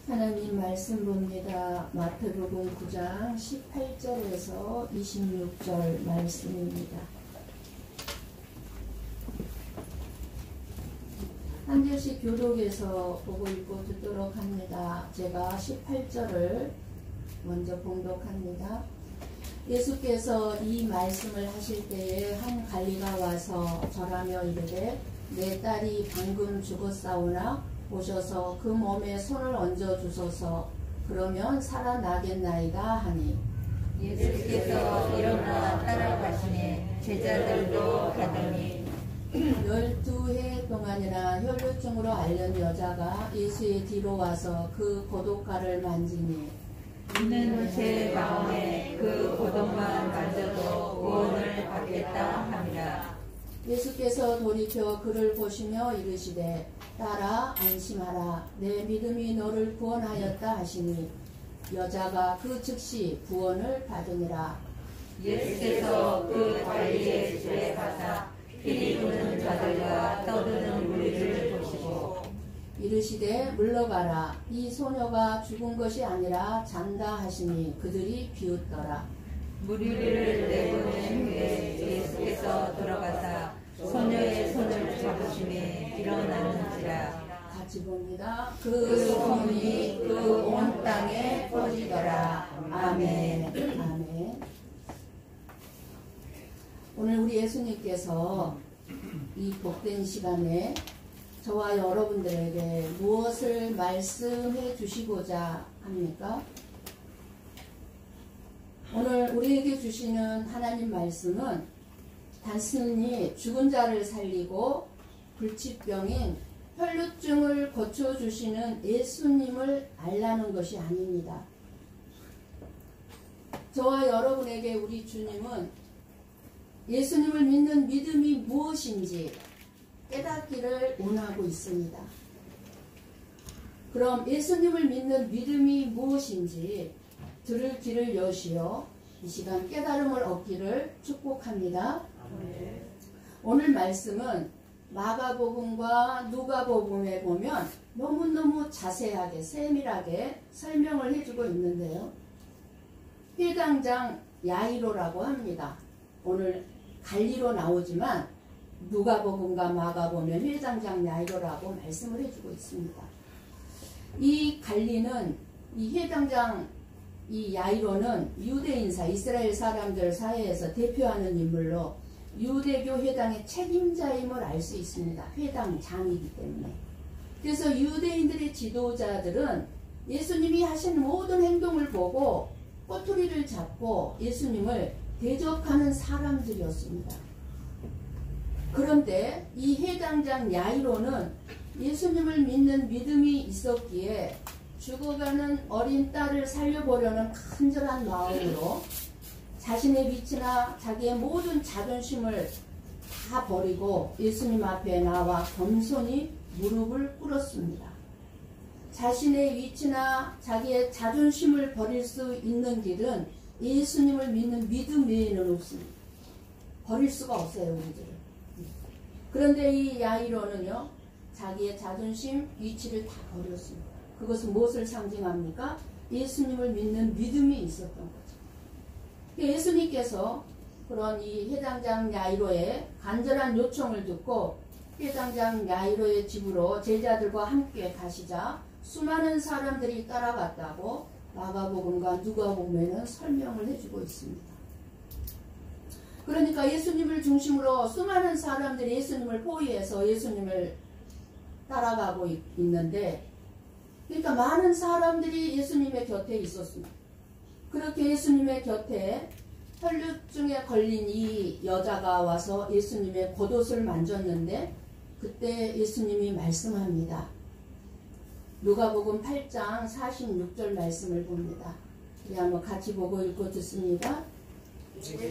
하나님 말씀 봅니다. 마태복음 9장 18절에서 26절 말씀입니다. 한 절씩 교독해서 보고 읽고 듣도록 합니다. 제가 18절을 먼저 봉독합니다. 예수께서 이 말씀을 하실 때에 한 관리가 와서 절하며 이르되 내 딸이 방금 죽었사오나 오셔서 그 몸에 손을 얹어 주소서. 그러면 살아나겠나이다 하니 예수께서 일어나 따라가시니 제자들도 가더니 12해 동안이나 혈루증으로 앓는 여자가 예수의 뒤로 와서 그 고독가를 만지니 이는 제 마음에 그 고독만 만져도 구원을 받겠다 합니다. 예수께서 돌이켜 그를 보시며 이르시되 딸아 안심하라 내 믿음이 너를 구원하였다 하시니 여자가 그 즉시 구원을 받으니라. 예수께서 그 관리의 집에 가사 피리 부는 자들과 떠드는 무리를 보시고 이르시되 물러가라 이 소녀가 죽은 것이 아니라 잔다 하시니 그들이 비웃더라. 무리를 내보낸 후에 예수께서 들어가사 소녀의 손을 잡으시니 일어나는지라. 같이 봅니다. 그 소문이 그 온 땅에 퍼지더라. 아멘. 아멘. 오늘 우리 예수님께서 이 복된 시간에 저와 여러분들에게 무엇을 말씀해 주시고자 합니까? 오늘 우리에게 주시는 하나님 말씀은 단순히 죽은 자를 살리고 불치병인 혈루증을 고쳐주시는 예수님을 알라는 것이 아닙니다. 저와 여러분에게 우리 주님은 예수님을 믿는 믿음이 무엇인지 깨닫기를 원하고 있습니다. 그럼 예수님을 믿는 믿음이 무엇인지 들을 귀를 여시어 이 시간 깨달음을 얻기를 축복합니다. 오늘 말씀은 마가복음과 누가복음에 보면 너무너무 자세하게 세밀하게 설명을 해주고 있는데요. 회당장 야이로라고 합니다. 오늘 갈리로 나오지만 누가복음과 마가복음에 회당장 야이로라고 말씀을 해주고 있습니다. 이 갈리는 이 회당장 이 야이로는 유대인사 이스라엘 사람들 사이에서 대표하는 인물로 유대교 회당의 책임자임을 알 수 있습니다. 회당장이기 때문에. 그래서 유대인들의 지도자들은 예수님이 하신 모든 행동을 보고 꼬투리를 잡고 예수님을 대적하는 사람들이었습니다. 그런데 이 회당장 야이로는 예수님을 믿는 믿음이 있었기에 죽어가는 어린 딸을 살려보려는 간절한 마음으로 자신의 위치나 자기의 모든 자존심을 다 버리고 예수님 앞에 나와 겸손히 무릎을 꿇었습니다. 자신의 위치나 자기의 자존심을 버릴 수 있는 길은 예수님을 믿는 믿음 외에는 없습니다. 버릴 수가 없어요, 우리들은. 그런데 이 야이로는요, 자기의 자존심, 위치를 다 버렸습니다. 그것은 무엇을 상징합니까? 예수님을 믿는 믿음이 있었던 거죠. 예수님께서 그런 이 회당장 야이로의 간절한 요청을 듣고 회당장 야이로의 집으로 제자들과 함께 가시자 수많은 사람들이 따라갔다고 마가복음과 누가복음에는 설명을 해주고 있습니다. 그러니까 예수님을 중심으로 수많은 사람들이 예수님을 포위해서 예수님을 따라가고 있는데, 그러니까 많은 사람들이 예수님의 곁에 있었습니다. 그렇게 예수님의 곁에 혈루증에 걸린 이 여자가 와서 예수님의 겉옷을 만졌는데 그때 예수님이 말씀합니다. 누가복음 8장 46절 말씀을 봅니다. 우리 한번 같이 보고 읽고 듣습니다.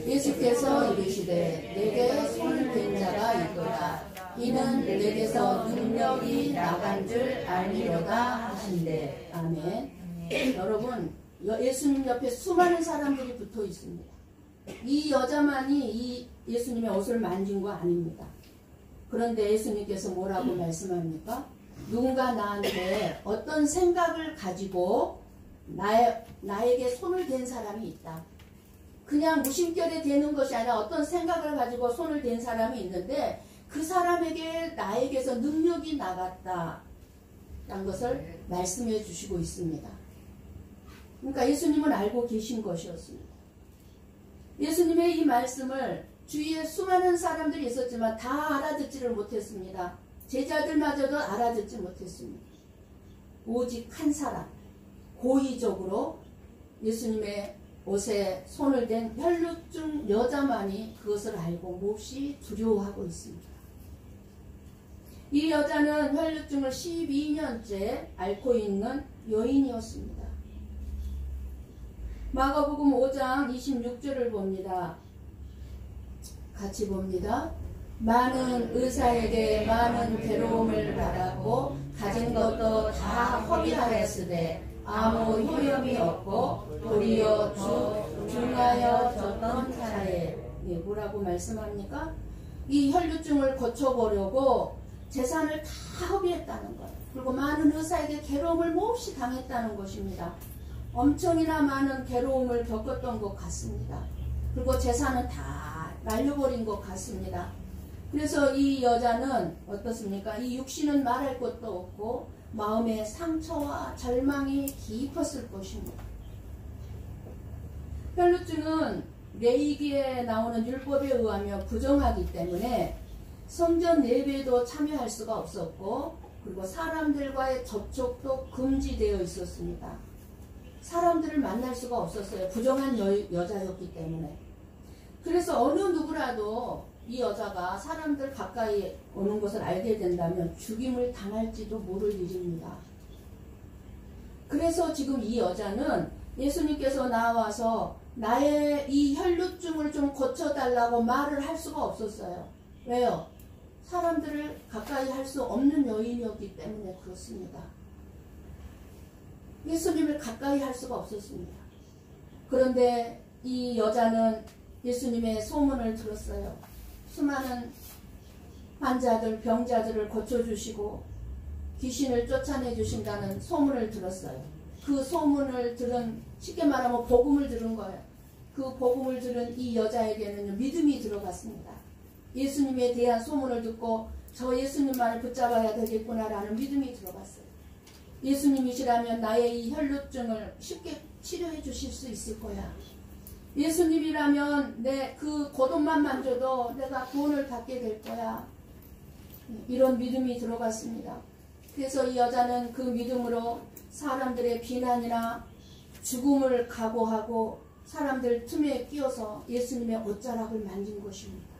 예수께서 이르시되 내게 손을 댄 자가 있도다. 이는 내게서 능력이 나간 줄 알미로다 하신대. 아멘. 여러분, 예수님 옆에 수많은 사람들이 붙어 있습니다. 이 여자만이 이 예수님의 옷을 만진 거 아닙니다. 그런데 예수님께서 뭐라고 말씀합니까? 누군가 나한테 어떤 생각을 가지고 나에게 손을 댄 사람이 있다. 그냥 무심결에 대는 것이 아니라 어떤 생각을 가지고 손을 댄 사람이 있는데 그 사람에게 나에게서 능력이 나갔다 라는 것을 말씀해 주시고 있습니다. 그러니까 예수님은 알고 계신 것이었습니다. 예수님의 이 말씀을 주위에 수많은 사람들이 있었지만 다 알아듣지를 못했습니다. 제자들마저도 알아듣지 못했습니다. 오직 한 사람, 고의적으로 예수님의 옷에 손을 댄 혈루증 여자만이 그것을 알고 몹시 두려워하고 있습니다. 이 여자는 혈루증을 12년째 앓고 있는 여인이었습니다. 마가복음 5장 26절을 봅니다. 같이 봅니다. 많은 의사에게 많은 괴로움을 받았고 가진 것도 다 허비하였으되 아무 효염이 없고 도리어 중하여졌던 자에. 뭐라고 말씀합니까? 이 혈루증을 고쳐보려고 재산을 다 허비했다는 것, 그리고 많은 의사에게 괴로움을 몹시 당했다는 것입니다. 엄청이나 많은 괴로움을 겪었던 것 같습니다. 그리고 재산은 다 날려버린 것 같습니다. 그래서 이 여자는 어떻습니까? 이 육신은 말할 것도 없고 마음의 상처와 절망이 깊었을 것입니다. 혈루증은 레위기에 나오는 율법에 의하면 부정하기 때문에 성전 예배도 참여할 수가 없었고 그리고 사람들과의 접촉도 금지되어 있었습니다. 사람들을 만날 수가 없었어요. 부정한 여자였기 때문에. 그래서 어느 누구라도 이 여자가 사람들 가까이 오는 것을 알게 된다면 죽임을 당할지도 모를 일입니다. 그래서 지금 이 여자는 예수님께서 나와서 나의 이 혈루증을 좀 고쳐달라고 말을 할 수가 없었어요. 왜요? 사람들을 가까이 할 수 없는 여인이었기 때문에 그렇습니다. 예수님을 가까이 할 수가 없었습니다. 그런데 이 여자는 예수님의 소문을 들었어요. 수많은 환자들, 병자들을 고쳐주시고 귀신을 쫓아내주신다는 소문을 들었어요. 그 소문을 들은, 쉽게 말하면 복음을 들은 거예요. 그 복음을 들은 이 여자에게는 믿음이 들어갔습니다. 예수님에 대한 소문을 듣고 저 예수님만을 붙잡아야 되겠구나라는 믿음이 들어갔어요. 예수님이시라면 나의 이 혈루증을 쉽게 치료해 주실 수 있을 거야. 예수님이라면 내 그 고통만 만져도 내가 구원을 받게 될 거야. 이런 믿음이 들어갔습니다. 그래서 이 여자는 그 믿음으로 사람들의 비난이나 죽음을 각오하고 사람들 틈에 끼어서 예수님의 옷자락을 만진 것입니다.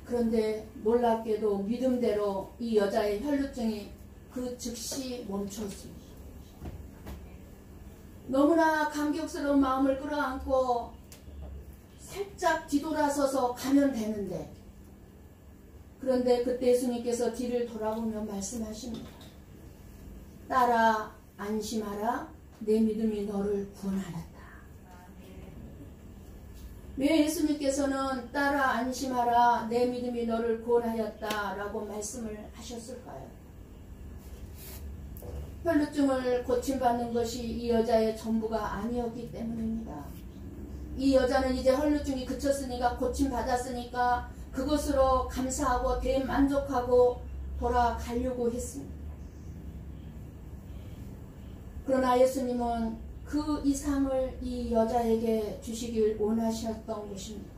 그런데 놀랍게도 믿음대로 이 여자의 혈루증이 그 즉시 멈췄습니다. 너무나 감격스러운 마음을 끌어안고 살짝 뒤돌아서서 가면 되는데, 그런데 그때 예수님께서 뒤를 돌아보며 말씀하십니다. 딸아, 안심하라. 내 믿음이 너를 구원하였다. 왜 예수님께서는 딸아 안심하라 내 믿음이 너를 구원하였다 라고 말씀을 하셨을까요? 혈루증을 고침받는 것이 이 여자의 전부가 아니었기 때문입니다. 이 여자는 이제 혈루증이 그쳤으니까 고침받았으니까 그것으로 감사하고 대만족하고 돌아가려고 했습니다. 그러나 예수님은 그 이상을 이 여자에게 주시길 원하셨던 것입니다.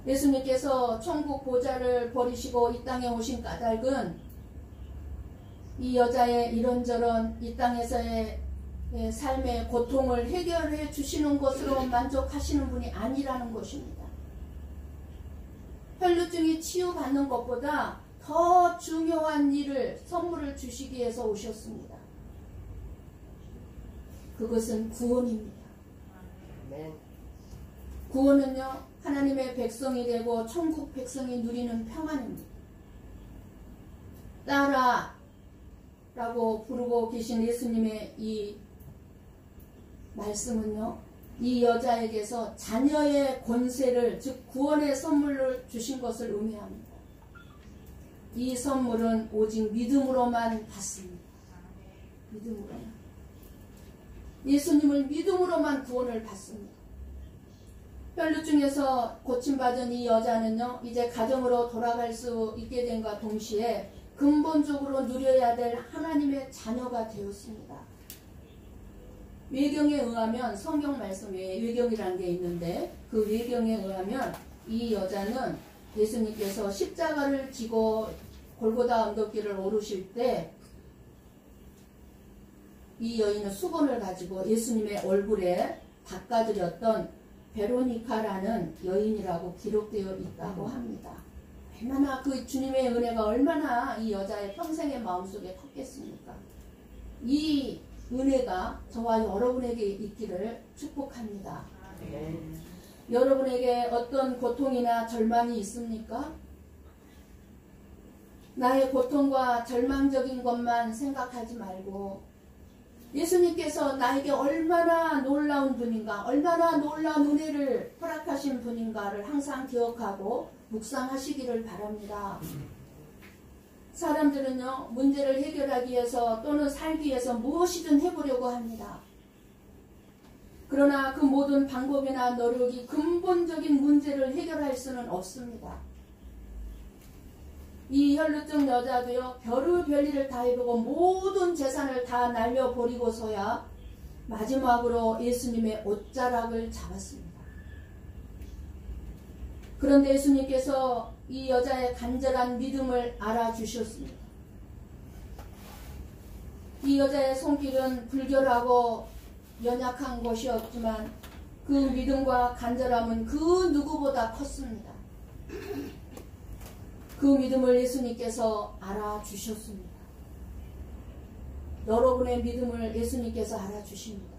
예수님께서 천국 보좌를 버리시고 이 땅에 오신 까닭은 이 여자의 이런저런 이 땅에서의 삶의 고통을 해결해 주시는 것으로 만족하시는 분이 아니라는 것입니다. 혈루증이 치유받는 것보다 더 중요한 일을, 선물을 주시기 위해서 오셨습니다. 그것은 구원입니다. 구원은요, 하나님의 백성이 되고 천국 백성이 누리는 평안입니다. 딸아 라고 부르고 계신 예수님의 이 말씀은요, 이 여자에게서 자녀의 권세를, 즉 구원의 선물을 주신 것을 의미합니다. 이 선물은 오직 믿음으로만 받습니다. 믿음으로만. 예수님을 믿음으로만 구원을 받습니다. 혈루증에서 고침받은 이 여자는요, 이제 가정으로 돌아갈 수 있게 된과 동시에 근본적으로 누려야 될 하나님의 자녀가 되었습니다. 외경에 의하면, 성경 말씀에 외경이라는 게 있는데 그 외경에 의하면 이 여자는 예수님께서 십자가를 지고 골고다 언덕길을 오르실 때 이 여인은 수건을 가지고 예수님의 얼굴에 닦아드렸던 베로니카라는 여인이라고 기록되어 있다고 합니다. 얼마나 그 주님의 은혜가 얼마나 이 여자의 평생의 마음속에 컸겠습니까? 이 은혜가 저와 여러분에게 있기를 축복합니다. 여러분에게 어떤 고통이나 절망이 있습니까? 나의 고통과 절망적인 것만 생각하지 말고 예수님께서 나에게 얼마나 놀라운 분인가, 얼마나 놀라운 은혜를 허락하신 분인가를 항상 기억하고 묵상하시기를 바랍니다. 사람들은요, 문제를 해결하기 위해서 또는 살기 위해서 무엇이든 해보려고 합니다. 그러나 그 모든 방법이나 노력이 근본적인 문제를 해결할 수는 없습니다. 이 혈루증 여자도요, 별의별일을 다 해보고 모든 재산을 다 날려버리고서야 마지막으로 예수님의 옷자락을 잡았습니다. 그런데 예수님께서 이 여자의 간절한 믿음을 알아주셨습니다. 이 여자의 손길은 불결하고 연약한 것이었지만 그 믿음과 간절함은 그 누구보다 컸습니다. 그 믿음을 예수님께서 알아주셨습니다. 여러분의 믿음을 예수님께서 알아주십니다.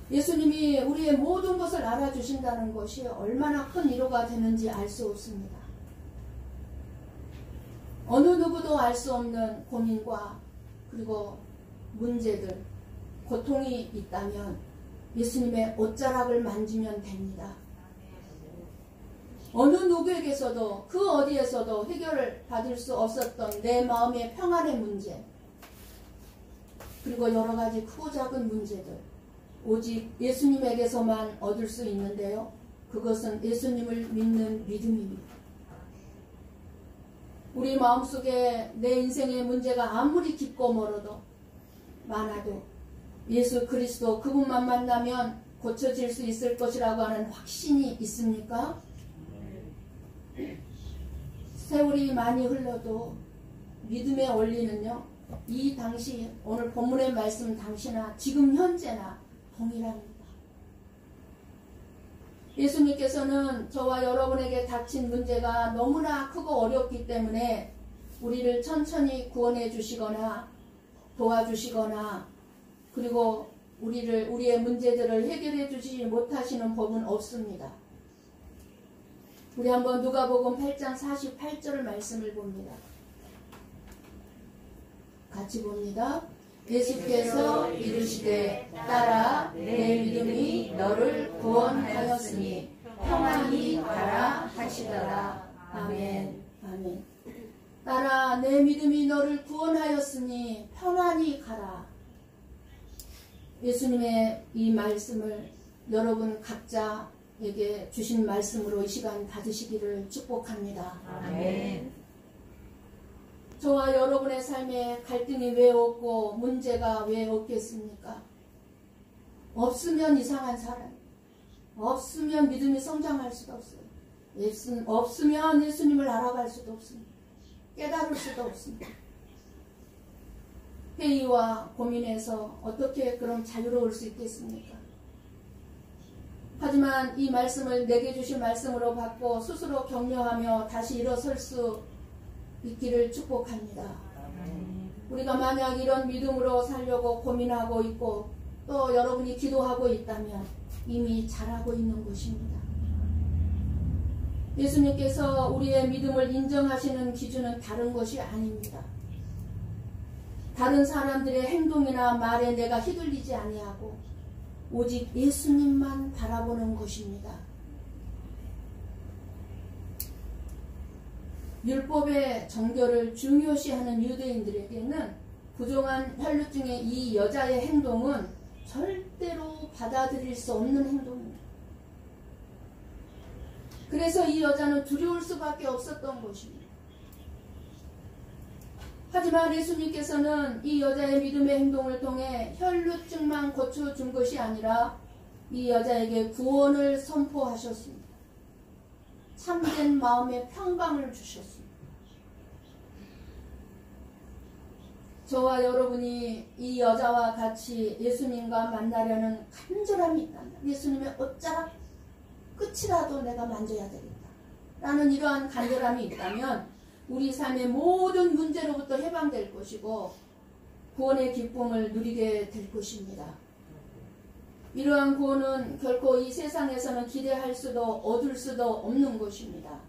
예수님이 우리의 모든 것을 알아주신다는 것이 얼마나 큰 위로가 되는지 알 수 없습니다. 어느 누구도 알 수 없는 고민과 그리고 문제들, 고통이 있다면 예수님의 옷자락을 만지면 됩니다. 어느 누구에게서도 그 어디에서도 해결을 받을 수 없었던 내 마음의 평안의 문제, 그리고 여러 가지 크고 작은 문제들, 오직 예수님에게서만 얻을 수 있는데요. 그것은 예수님을 믿는 믿음입니다. 우리 마음속에 내 인생의 문제가 아무리 깊고 멀어도 많아도 예수 그리스도 그분만 만나면 고쳐질 수 있을 것이라고 하는 확신이 있습니까? 세월이 많이 흘러도 믿음의 원리는요, 이 당시 오늘 본문의 말씀 당시나 지금 현재나 동일합니다. 예수님께서는 저와 여러분에게 닥친 문제가 너무나 크고 어렵기 때문에 우리를 천천히 구원해 주시거나 도와주시거나 그리고 우리의 문제들을 해결해 주지 못하시는 법은 없습니다. 우리 한번 누가복음 8장 48절 말씀을 봅니다. 같이 봅니다. 예수께서 이르시되 딸아 내 믿음이 너를 구원하였으니 평안히 가라 하시더라. 아멘. 아멘. 딸아 내 믿음이 너를 구원하였으니 편안히 가라. 예수님의 이 말씀을 여러분 각자에게 주신 말씀으로 이 시간 받으시기를 축복합니다. 아멘. 저와 여러분의 삶에 갈등이 왜 없고 문제가 왜 없겠습니까? 없으면 이상한 사람, 없으면 믿음이 성장할 수도 없어요. 없으면 예수님을 알아갈 수도 없습니다. 깨달을 수도 없습니다. 회의와 고민에서 어떻게 그럼 자유로울 수 있겠습니까? 하지만 이 말씀을 내게 주신 말씀으로 받고 스스로 격려하며 다시 일어설 수 있기를 축복합니다. 우리가 만약 이런 믿음으로 살려고 고민하고 있고 또 여러분이 기도하고 있다면 이미 잘하고 있는 것입니다. 예수님께서 우리의 믿음을 인정하시는 기준은 다른 것이 아닙니다. 다른 사람들의 행동이나 말에 내가 휘둘리지 아니하고 오직 예수님만 바라보는 것입니다. 율법의 정결을 중요시하는 유대인들에게는 부정한 혈루증의 이 여자의 행동은 절대로 받아들일 수 없는 행동입니다. 그래서 이 여자는 두려울 수밖에 없었던 것입니다. 하지만 예수님께서는 이 여자의 믿음의 행동을 통해 혈루증만 고쳐준 것이 아니라 이 여자에게 구원을 선포하셨습니다. 참된 마음의 평강을 주셨습니다. 저와 여러분이 이 여자와 같이 예수님과 만나려는 간절함이 있다면, 예수님의 옷자락 끝이라도 내가 만져야 되겠다 라는 이러한 간절함이 있다면 우리 삶의 모든 문제로부터 해방될 것이고 구원의 기쁨을 누리게 될 것입니다. 이러한 구원은 결코 이 세상에서는 기대할 수도 얻을 수도 없는 것입니다.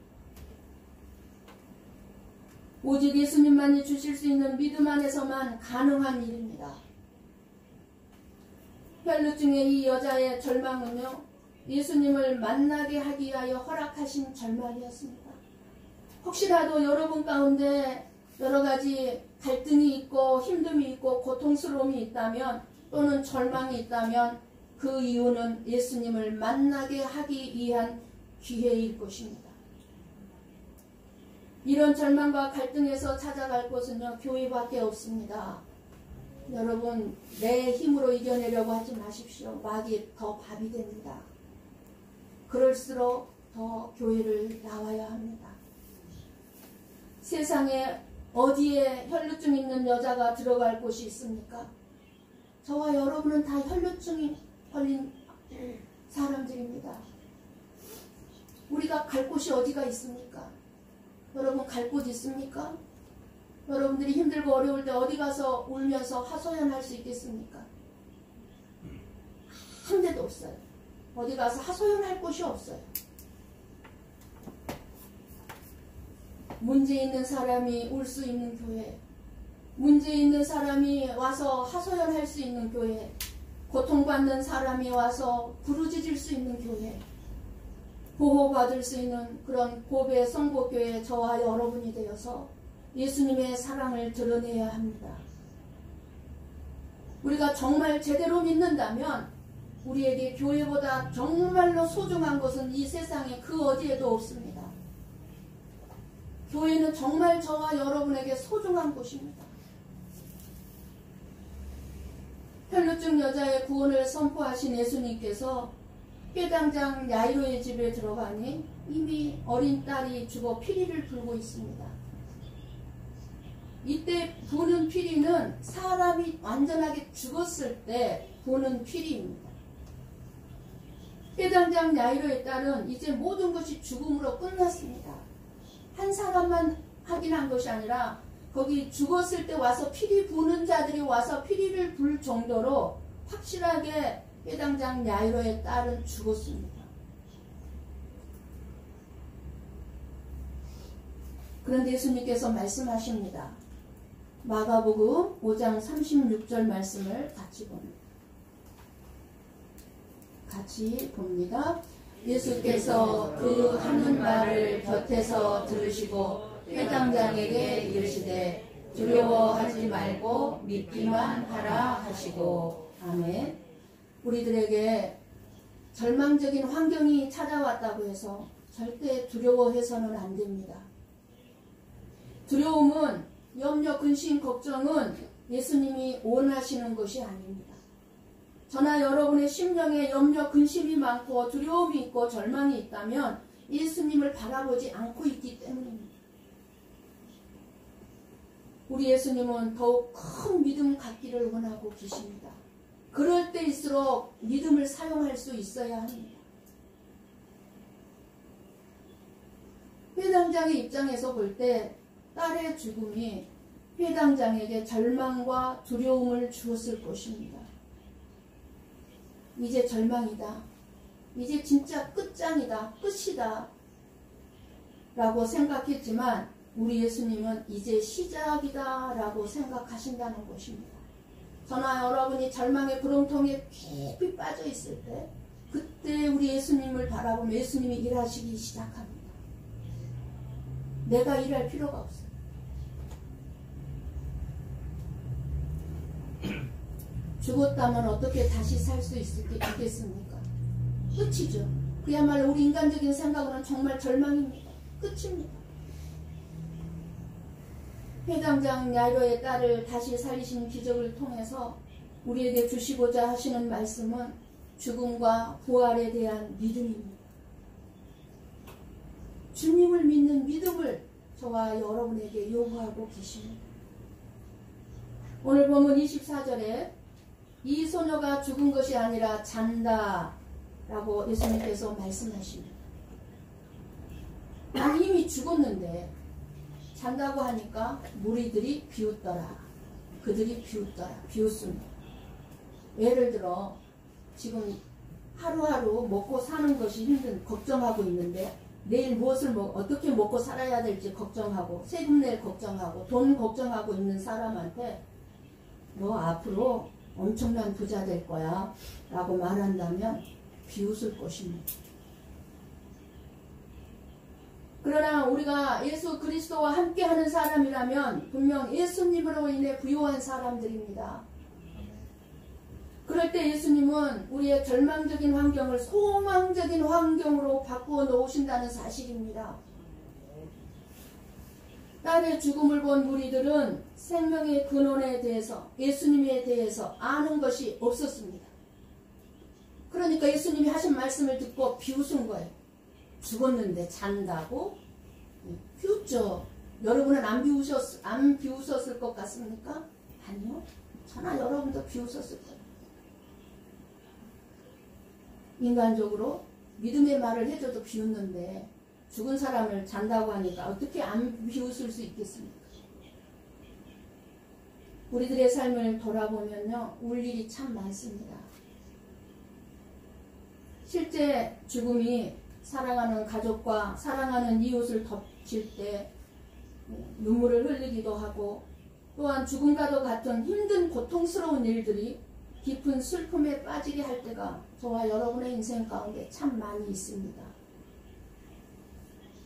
오직 예수님만이 주실 수 있는 믿음 안에서만 가능한 일입니다. 혈루증의 이 여자의 절망은요, 예수님을 만나게 하기 위하여 허락하신 절망이었습니다. 혹시라도 여러분 가운데 여러 가지 갈등이 있고 힘듦이 있고 고통스러움이 있다면 또는 절망이 있다면 그 이유는 예수님을 만나게 하기 위한 기회일 것입니다. 이런 절망과 갈등에서 찾아갈 곳은요, 교회밖에 없습니다. 여러분, 내 힘으로 이겨내려고 하지 마십시오. 마귀 더 밥이 됩니다. 그럴수록 더 교회를 나와야 합니다. 세상에 어디에 혈루증 있는 여자가 들어갈 곳이 있습니까? 저와 여러분은 다 혈루증이 걸린 사람들입니다. 우리가 갈 곳이 어디가 있습니까? 여러분 갈 곳 있습니까? 여러분들이 힘들고 어려울 때 어디 가서 울면서 하소연할 수 있겠습니까? 한 데도 없어요. 어디 가서 하소연할 곳이 없어요. 문제 있는 사람이 올 수 있는 교회, 문제 있는 사람이 와서 하소연할 수 있는 교회, 고통받는 사람이 와서 부르짖을 수 있는 교회, 보호받을 수 있는 그런 고배 성복교회 저와 여러분이 되어서 예수님의 사랑을 드러내야 합니다. 우리가 정말 제대로 믿는다면 우리에게 교회보다 정말로 소중한 것은 이 세상에 그 어디에도 없습니다. 교회는 정말 저와 여러분에게 소중한 곳입니다. 혈루증 여자의 구원을 선포하신 예수님께서 회당장 야이로의 집에 들어가니 이미 어린 딸이 죽어 피리를 불고 있습니다. 이때 부는 피리는 사람이 완전하게 죽었을 때 부는 피리입니다. 회당장 야이로의 딸은 이제 모든 것이 죽음으로 끝났습니다. 한 사람만 확인한 것이 아니라 거기 죽었을 때 와서 피리 부는 자들이 와서 피리를 불 정도로 확실하게 회당장 야이로의 딸은 죽었습니다. 그런데 예수님께서 말씀하십니다. 마가복음 5장 36절 말씀을 같이 봅니다. 예수께서 그 하는 말을 곁에서 들으시고 회당장에게 이르시되 두려워하지 말고 믿기만 하라 하시고. 아멘. 우리들에게 절망적인 환경이 찾아왔다고 해서 절대 두려워해서는 안 됩니다. 두려움은, 염려, 근심, 걱정은 예수님이 원하시는 것이 아닙니다. 저나 여러분의 심령에 염려, 근심이 많고 두려움이 있고 절망이 있다면 예수님을 바라보지 않고 있기 때문입니다. 우리 예수님은 더욱 큰 믿음 갖기를 원하고 계십니다. 그럴 때일수록 믿음을 사용할 수 있어야 합니다. 회당장의 입장에서 볼 때 딸의 죽음이 회당장에게 절망과 두려움을 주었을 것입니다. 이제 절망이다. 이제 진짜 끝장이다. 끝이다. 라고 생각했지만 우리 예수님은 이제 시작이다 라고 생각하신다는 것입니다. 저나 여러분이 절망의 구렁텅이에 깊이 빠져 있을 때 그때 우리 예수님을 바라보며 예수님이 일하시기 시작합니다. 내가 일할 필요가 없어요. 죽었다면 어떻게 다시 살 수 있겠습니까? 끝이죠. 그야말로 우리 인간적인 생각으로는 정말 절망입니다. 끝입니다. 회당장 야이로의 딸을 다시 살리신 기적을 통해서 우리에게 주시고자 하시는 말씀은 죽음과 부활에 대한 믿음입니다. 주님을 믿는 믿음을 저와 여러분에게 요구하고 계십니다. 오늘 본문 24절에 이 소녀가 죽은 것이 아니라 잔다 라고 예수님께서 말씀하십니다. 아니 이미 죽었는데 잔다고 하니까 무리들이 비웃더라. 그들이 비웃더라. 비웃습니다. 예를 들어 지금 하루하루 먹고 사는 것이 힘든 걱정하고 있는데 내일 무엇을 어떻게 먹고 살아야 될지 걱정하고 세금 낼 걱정하고 돈 걱정하고 있는 사람한테 너 앞으로 엄청난 부자 될 거야 라고 말한다면 비웃을 것입니다. 그러나 우리가 예수 그리스도와 함께하는 사람이라면 분명 예수님으로 인해 부유한 사람들입니다. 그럴 때 예수님은 우리의 절망적인 환경을 소망적인 환경으로 바꾸어 놓으신다는 사실입니다. 딸의 죽음을 본 무리들은 생명의 근원에 대해서 예수님에 대해서 아는 것이 없었습니다. 그러니까 예수님이 하신 말씀을 듣고 비웃은 거예요. 죽었는데 잔다고? 비웃죠. 여러분은 안 비웃었을 것 같습니까? 아니요. 저나 여러분도 비웃었을 거예요. 인간적으로 믿음의 말을 해줘도 비웃는데 죽은 사람을 잔다고 하니까 어떻게 안 비웃을 수 있겠습니까? 우리들의 삶을 돌아보면요, 울 일이 참 많습니다. 실제 죽음이 사랑하는 가족과 사랑하는 이웃을 덮칠 때 눈물을 흘리기도 하고, 또한 죽음과도 같은 힘든 고통스러운 일들이 깊은 슬픔에 빠지게 할 때가 저와 여러분의 인생 가운데 참 많이 있습니다.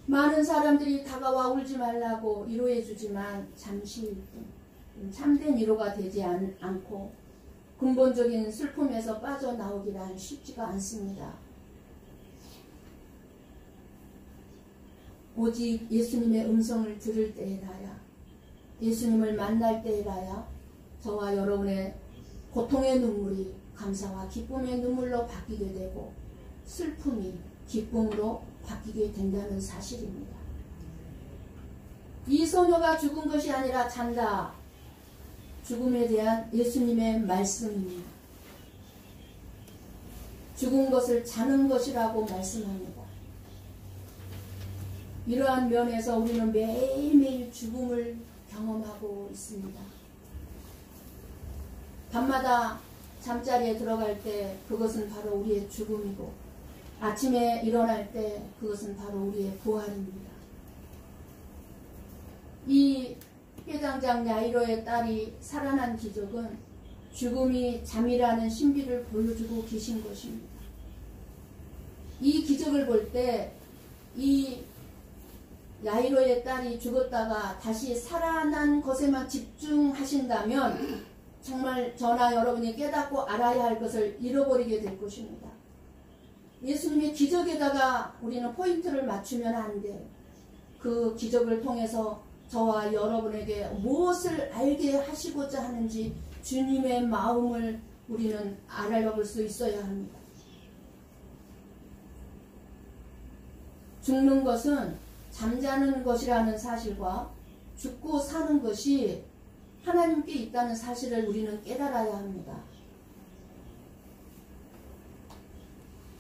많은 사람들이 다가와 울지 말라고 위로해 주지만 잠시일 뿐 참된 위로가 되지 않고 근본적인 슬픔에서 빠져나오기란 쉽지가 않습니다. 오직 예수님의 음성을 들을 때에라야, 예수님을 만날 때에라야 저와 여러분의 고통의 눈물이 감사와 기쁨의 눈물로 바뀌게 되고 슬픔이 기쁨으로 바뀌게 된다는 사실입니다. 이 소녀가 죽은 것이 아니라 잔다. 죽음에 대한 예수님의 말씀입니다. 죽은 것을 자는 것이라고 말씀합니다. 이러한 면에서 우리는 매일매일 죽음을 경험하고 있습니다. 밤마다 잠자리에 들어갈 때 그것은 바로 우리의 죽음이고, 아침에 일어날 때 그것은 바로 우리의 부활입니다. 이 회당장 야이로의 딸이 살아난 기적은 죽음이 잠이라는 신비를 보여주고 계신 것입니다. 이 기적을 볼 때 이 야이로의 딸이 죽었다가 다시 살아난 것에만 집중하신다면 정말 저나 여러분이 깨닫고 알아야 할 것을 잃어버리게 될 것입니다. 예수님의 기적에다가 우리는 포인트를 맞추면 안 돼요. 그 기적을 통해서 저와 여러분에게 무엇을 알게 하시고자 하는지 주님의 마음을 우리는 알아볼 수 있어야 합니다. 죽는 것은 잠자는 것이라는 사실과 죽고 사는 것이 하나님께 있다는 사실을 우리는 깨달아야 합니다.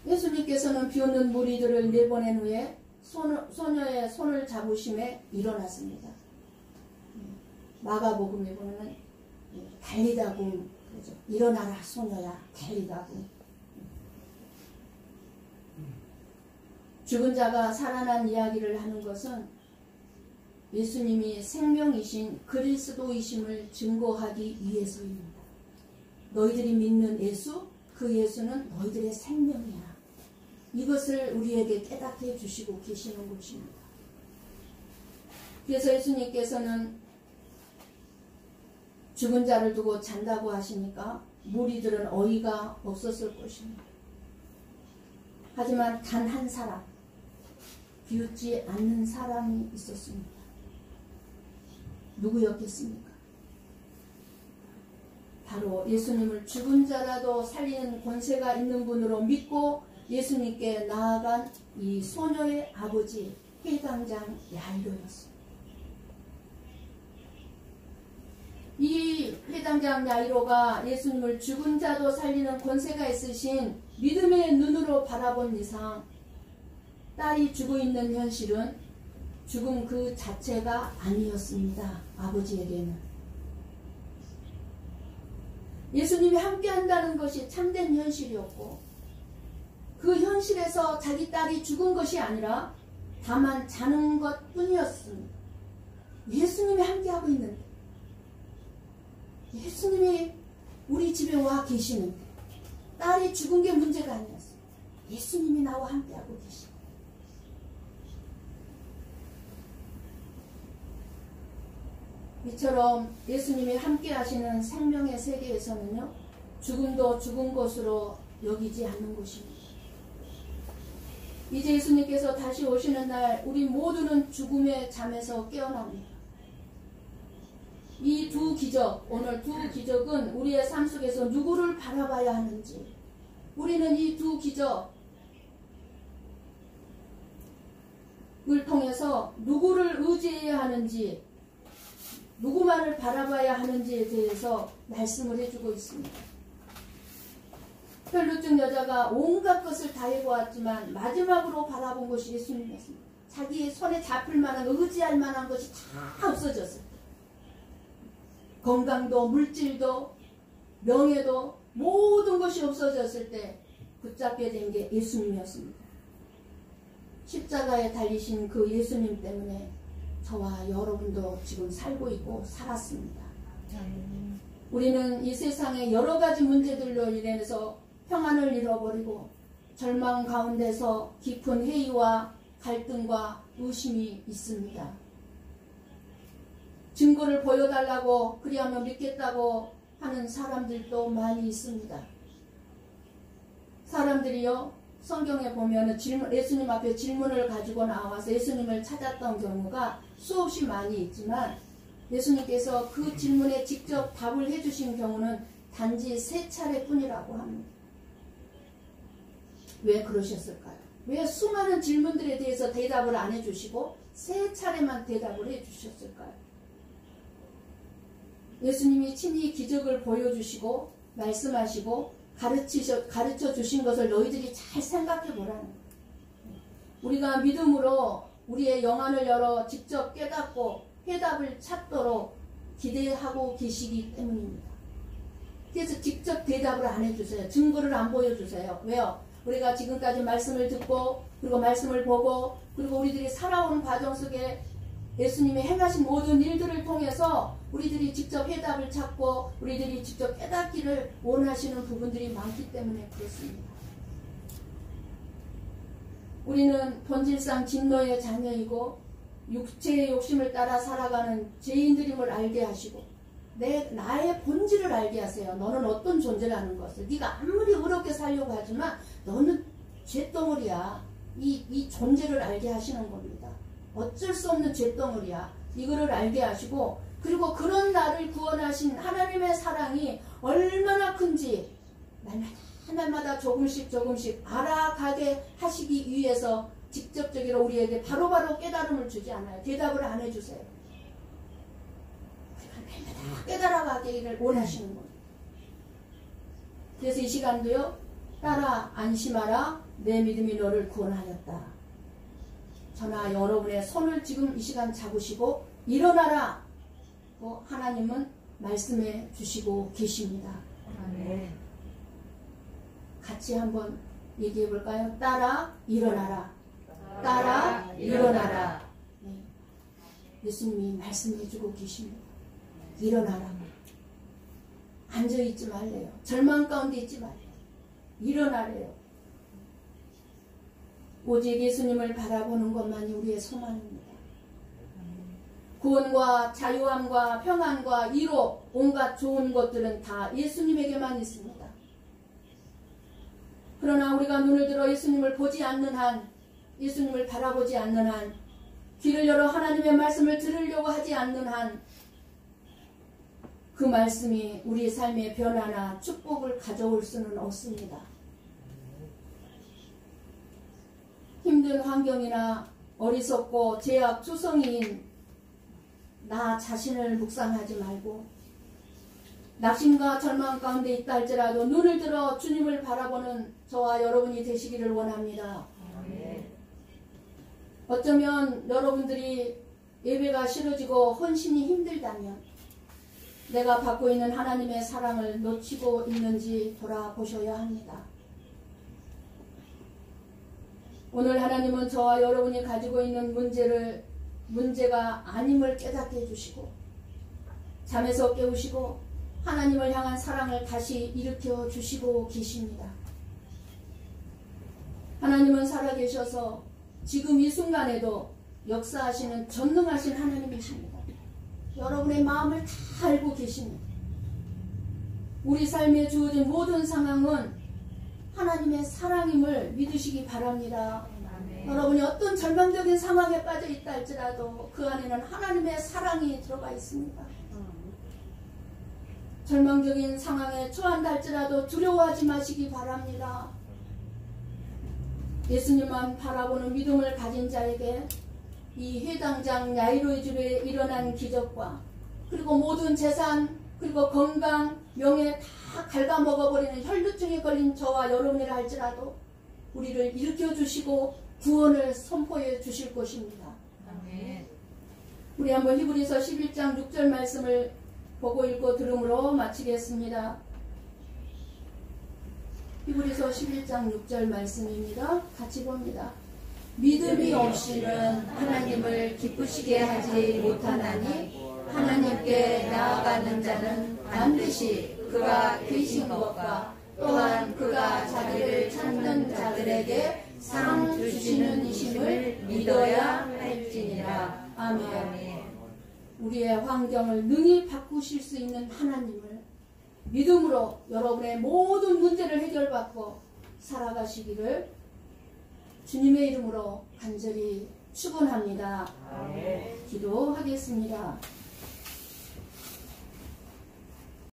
예수님께서는 비웃는 무리들을 내보낸 후에 소녀의 손을 잡으심에 일어났습니다. 마가복음에 보면 달리다굼, 그러죠. 일어나라 소녀야, 달리다굼. 죽은 자가 살아난 이야기를 하는 것은 예수님이 생명이신 그리스도이심을 증거하기 위해서입니다. 너희들이 믿는 예수, 그 예수는 너희들의 생명이야. 이것을 우리에게 깨닫게 해주시고 계시는 것입니다. 그래서 예수님께서는 죽은 자를 두고 잔다고 하시니까 무리들은 어이가 없었을 것입니다. 하지만 단 한 사람, 비웃지 않는 사람이 있었습니다. 누구였겠습니까? 바로 예수님을 죽은 자라도 살리는 권세가 있는 분으로 믿고 예수님께 나아간 이 소녀의 아버지 회당장 야이로였습니다. 이 회당장 야이로가 예수님을 죽은 자도 살리는 권세가 있으신 믿음의 눈으로 바라본 이상 딸이 죽어 있는 현실은 죽음 그 자체가 아니었습니다. 아버지에게는. 예수님이 함께 한다는 것이 참된 현실이었고 그 현실에서 자기 딸이 죽은 것이 아니라 다만 자는 것 뿐이었습니다. 예수님이 함께하고 있는데, 예수님이 우리 집에 와 계시는데 딸이 죽은 게 문제가 아니었어요. 예수님이 나와 함께하고 계시고, 이처럼 예수님이 함께 하시는 생명의 세계에서는요, 죽음도 죽은 것으로 여기지 않는 것입니다. 이제 예수님께서 다시 오시는 날 우리 모두는 죽음의 잠에서 깨어납니다. 이 두 기적, 오늘 두 기적은 우리의 삶 속에서 누구를 바라봐야 하는지, 우리는 이 두 기적을 통해서 누구를 의지해야 하는지, 누구만을 바라봐야 하는지에 대해서 말씀을 해주고 있습니다. 혈루증 여자가 온갖 것을 다 해보았지만 마지막으로 바라본 것이 예수님이었습니다. 자기의 손에 잡힐 만한, 의지할 만한 것이 다 없어졌어요. 건강도, 물질도, 명예도, 모든 것이 없어졌을 때 붙잡게 된 게 예수님이었습니다. 십자가에 달리신 그 예수님 때문에 저와 여러분도 지금 살고 있고 살았습니다. 우리는 이 세상의 여러 가지 문제들로 인해서 평안을 잃어버리고 절망 가운데서 깊은 회의와 갈등과 의심이 있습니다. 증거를 보여달라고, 그리하면 믿겠다고 하는 사람들도 많이 있습니다. 사람들이요, 성경에 보면 예수님 앞에 질문을 가지고 나와서 예수님을 찾았던 경우가 수없이 많이 있지만 예수님께서 그 질문에 직접 답을 해주신 경우는 단지 3차례뿐이라고 합니다. 왜 그러셨을까요? 왜 수많은 질문들에 대해서 대답을 안 해주시고 3차례만 대답을 해주셨을까요? 예수님이 친히 기적을 보여주시고 말씀하시고 가르쳐 주신 것을 너희들이 잘 생각해 보라는 거예요. 우리가 믿음으로 우리의 영안을 열어 직접 깨닫고 해답을 찾도록 기대하고 계시기 때문입니다. 그래서 직접 대답을 안 해주세요. 증거를 안 보여주세요. 왜요? 우리가 지금까지 말씀을 듣고 그리고 말씀을 보고 그리고 우리들이 살아오는 과정 속에 예수님이 행하신 모든 일들을 통해서 우리들이 직접 해답을 찾고 우리들이 직접 깨닫기를 원하시는 부분들이 많기 때문에 그렇습니다. 우리는 본질상 진노의 자녀이고 육체의 욕심을 따라 살아가는 죄인들임을 알게 하시고 나의 본질을 알게 하세요. 너는 어떤 존재라는 것을. 네가 아무리 어렵게 살려고 하지만 너는 죄덩어리야. 이 존재를 알게 하시는 겁니다. 어쩔 수 없는 죄덩어리야. 이거를 알게 하시고 그리고 그런 나를 구원하신 하나님의 사랑이 얼마나 큰지 날마다 조금씩 알아가게 하시기 위해서 직접적으로 우리에게 바로바로 깨달음을 주지 않아요. 대답을 안 해주세요. 날마다 깨달아가기를 원하시는 거예요. 그래서 이 시간도요. 딸아 안심하라. 내 믿음이 너를 구원하였다. 저나 여러분의 손을 지금 이 시간 잡으시고 일어나라. 하나님은 말씀해 주시고 계십니다. 아멘. 같이 한번 얘기해 볼까요? 딸아 일어나라. 딸아 일어나라. 네. 예수님이 말씀해 주고 계십니다. 일어나라. 앉아있지 말래요. 절망 가운데 있지 말래요. 일어나래요. 오직 예수님을 바라보는 것만이 우리의 소망입니다. 구원과 자유함과 평안과 위로 온갖 좋은 것들은 다 예수님에게만 있습니다. 그러나 우리가 눈을 들어 예수님을 보지 않는 한, 예수님을 바라보지 않는 한, 귀를 열어 하나님의 말씀을 들으려고 하지 않는 한, 그 말씀이 우리 삶의 변화나 축복을 가져올 수는 없습니다. 힘든 환경이나 어리석고 죄악투성이인 나 자신을 묵상하지 말고 낙심과 절망 가운데 있다 할지라도 눈을 들어 주님을 바라보는 저와 여러분이 되시기를 원합니다. 어쩌면 여러분들이 예배가 싫어지고 헌신이 힘들다면 내가 받고 있는 하나님의 사랑을 놓치고 있는지 돌아보셔야 합니다. 오늘 하나님은 저와 여러분이 가지고 있는 문제가 아님을 깨닫게 해주시고 잠에서 깨우시고 하나님을 향한 사랑을 다시 일으켜 주시고 계십니다. 하나님은 살아계셔서 지금 이 순간에도 역사하시는 전능하신 하나님이십니다. 여러분의 마음을 다 알고 계십니다. 우리 삶에 주어진 모든 상황은 하나님의 사랑임을 믿으시기 바랍니다. 여러분이 어떤 절망적인 상황에 빠져 있다 할지라도 그 안에는 하나님의 사랑이 들어가 있습니다. 절망적인 상황에 처한다 할지라도 두려워하지 마시기 바랍니다. 예수님만 바라보는 믿음을 가진 자에게 이 회당장 야이로의 집에 일어난 기적과 그리고 모든 재산 그리고 건강, 명예 다 갉아먹어버리는 혈루증에 걸린 저와 여러분이라 할지라도 우리를 일으켜 주시고 구원을 선포해 주실 것입니다. 아멘. 우리 한번 히브리서 11장 6절 말씀을 보고 읽고 들음으로 마치겠습니다. 히브리서 11장 6절 말씀입니다. 같이 봅니다. 믿음이 없이는 하나님을 기쁘시게 하지 못하나니 하나님께 나아가는 자는 반드시 그가 계신 것과 또한 그가 자기를 찾는 자들에게 상 주시는 이심을 믿어야 할지니라. 아멘. 우리의 환경을 능히 바꾸실 수 있는 하나님을 믿음으로 여러분의 모든 문제를 해결받고 살아가시기를 주님의 이름으로 간절히 축원합니다. 기도하겠습니다.